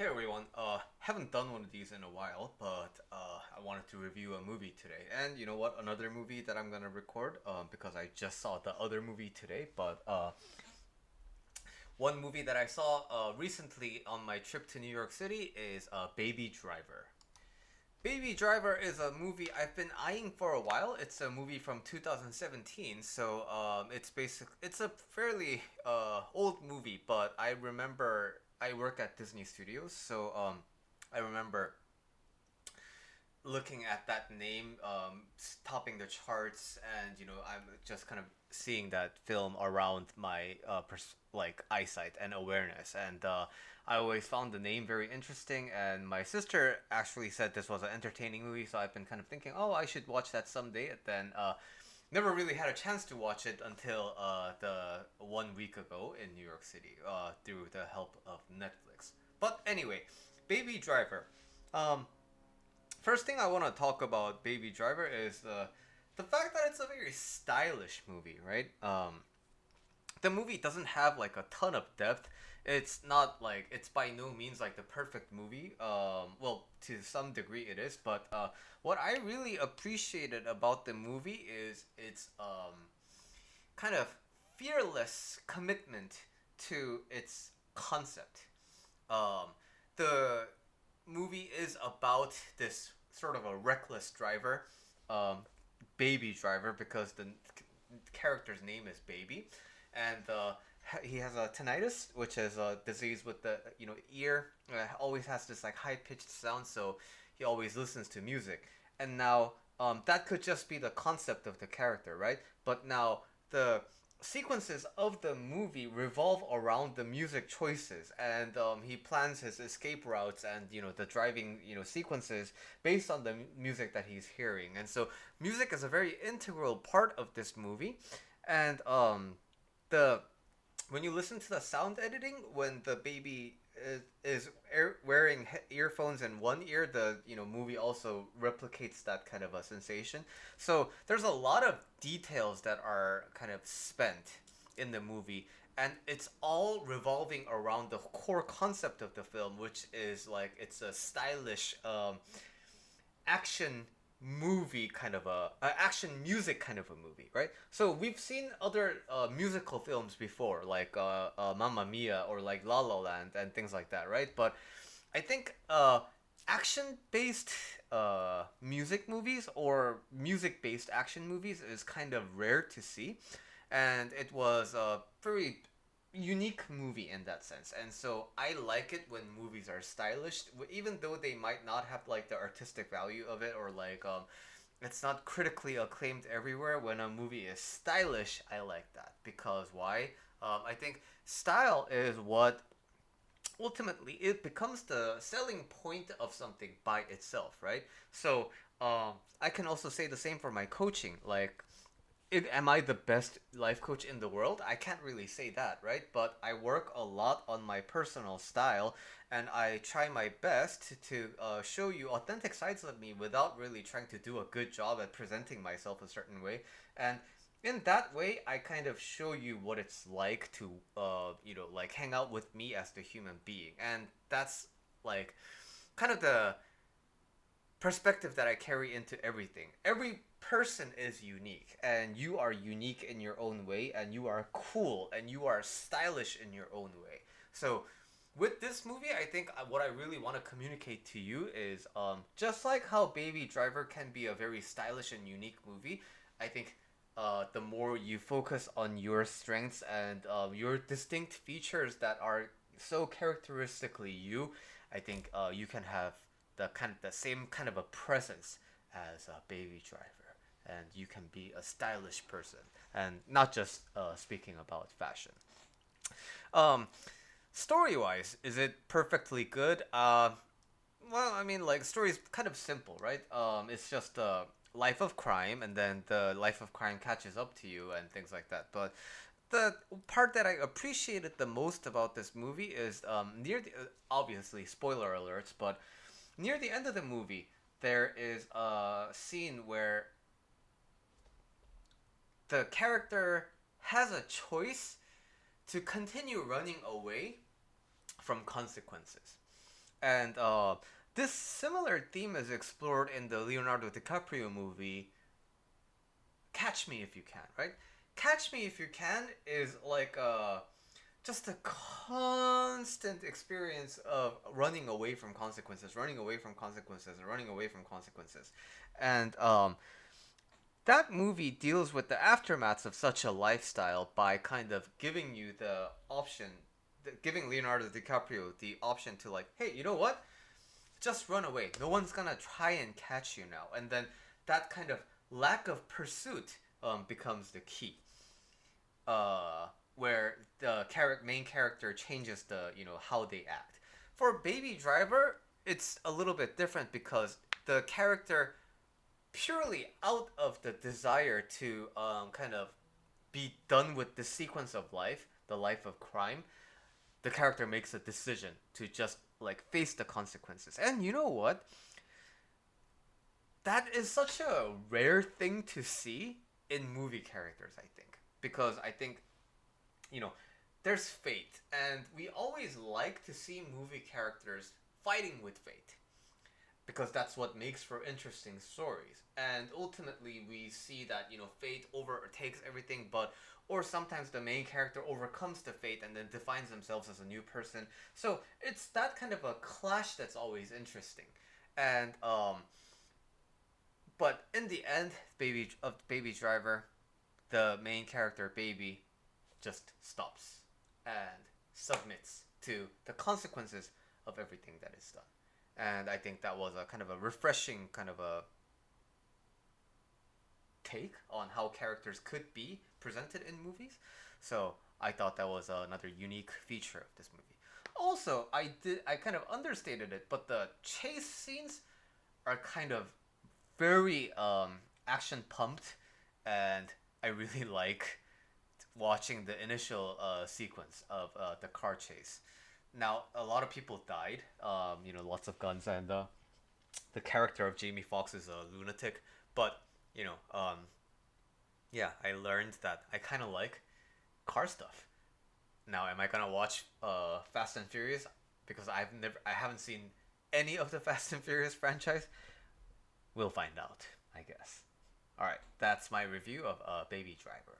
Hey everyone, haven't done one of these in a while, but I wanted to review a movie today. And you know what? Another movie that I'm gonna record, because I just saw the other movie today. But one movie that I saw recently on my trip to New York City is Baby Driver. Baby Driver is a movie I've been eyeing for a while. It's a movie from 2017, so it's a fairly old movie, but I remember I work at Disney Studios, so I remember looking at that name topping the charts, and I'm just kind of seeing that film around my eyesight and awareness, and I always found the name very interesting, and my sister actually said this was an entertaining movie, so I've been kind of thinking, oh, I should watch that someday. And then never really had a chance to watch it until the 1 week ago in New York City through the help of Netflix. But anyway, Baby Driver. Um, First thing I want to talk about Baby Driver is the fact that it's a very stylish movie, right? The movie doesn't have like a ton of depth. It's not like it's by no means like the perfect movie. Well, to some degree it is, but what I really appreciated about the movie is its kind of fearless commitment to its concept. Um, the movie is about this sort of a reckless driver, um, baby driver, because the character's name is Baby, and he has a tinnitus, which is a disease with the ear. Always has this like high pitched sound, so he always listens to music. And now that could just be the concept of the character, right? But now the sequences of the movie revolve around the music choices, and he plans his escape routes and the driving sequences based on the music that he's hearing. And so music is a very integral part of this movie. And the when you listen to the sound editing, when the baby is wearing earphones in one ear, the movie also replicates that kind of a sensation. So there's a lot of details that are kind of spent in the movie, and it's all revolving around the core concept of the film, which is like it's a stylish action movie kind of a action music kind of a movie, right? So we've seen other musical films before, like Mamma Mia or like La La Land and things like that, right? But I think action based music movies or music based action movies is kind of rare to see, and it was a very unique movie in that sense. And so I like it when movies are stylish, even though they might not have like the artistic value of it, or like it's not critically acclaimed everywhere. When a movie is stylish, I like that. Because why? I think style is what ultimately it becomes the selling point of something by itself, right? So I can also say the same for my coaching. Like, am I the best life coach in the world? I can't really say that, right? But I work a lot on my personal style, and I try my best to show you authentic sides of me without really trying to do a good job at presenting myself a certain way. And in that way, I kind of show you what it's like to, like hang out with me as the human being. And that's like kind of the perspective that I carry into everything. Every person is unique, and you are unique in your own way, and you are cool, and you are stylish in your own way. So, with this movie, I think what I really want to communicate to you is just like how Baby Driver can be a very stylish and unique movie, I think the more you focus on your strengths and your distinct features that are so characteristically you, I think you can have the same kind of a presence as a Baby Driver, and you can be a stylish person, and not just speaking about fashion. Um, Story wise, is it perfectly good? Well, I mean, like, story is kind of simple, right? It's just a life of crime, and then the life of crime catches up to you, and things like that. But the part that I appreciated the most about this movie is near the obviously spoiler alerts, but near the end of the movie, there is a scene where the character has a choice to continue running away from consequences. And this similar theme is explored in the Leonardo DiCaprio movie Catch Me If You Can, right? Catch Me If You Can is like just a constant experience of running away from consequences, running away from consequences, and running away from consequences. And that movie deals with the aftermaths of such a lifestyle by kind of giving you the option, giving Leonardo DiCaprio the option to, like, hey, you know what? Just run away. No one's gonna try and catch you now. And then that kind of lack of pursuit becomes the key. Where the main character changes the how they act. For Baby Driver, it's a little bit different because the character, purely out of the desire to kind of be done with the sequence of life, the life of crime, the character makes a decision to just like face the consequences. And you know what? That is such a rare thing to see in movie characters, I think. Because I think, you know, there's fate, and we always like to see movie characters fighting with fate because that's what makes for interesting stories. And ultimately, we see that fate overtakes everything, or sometimes the main character overcomes the fate and then defines themselves as a new person. So it's that kind of a clash that's always interesting, and but in the end, Baby Driver, the main character Baby just stops and submits to the consequences of everything that is done. And I think that was a kind of a refreshing kind of a take on how characters could be presented in movies. So I thought that was another unique feature of this movie. Also, I kind of understated it, but the chase scenes are kind of very action pumped, and I really like watching the initial sequence of the car chase. Now, a lot of people died. Lots of guns, and the character of Jamie Foxx is a lunatic. But you know, yeah, I learned that I kind of like car stuff. Now, am I gonna watch Fast and Furious? Because I haven't seen any of the Fast and Furious franchise. We'll find out, I guess. All right, that's my review of Baby Driver.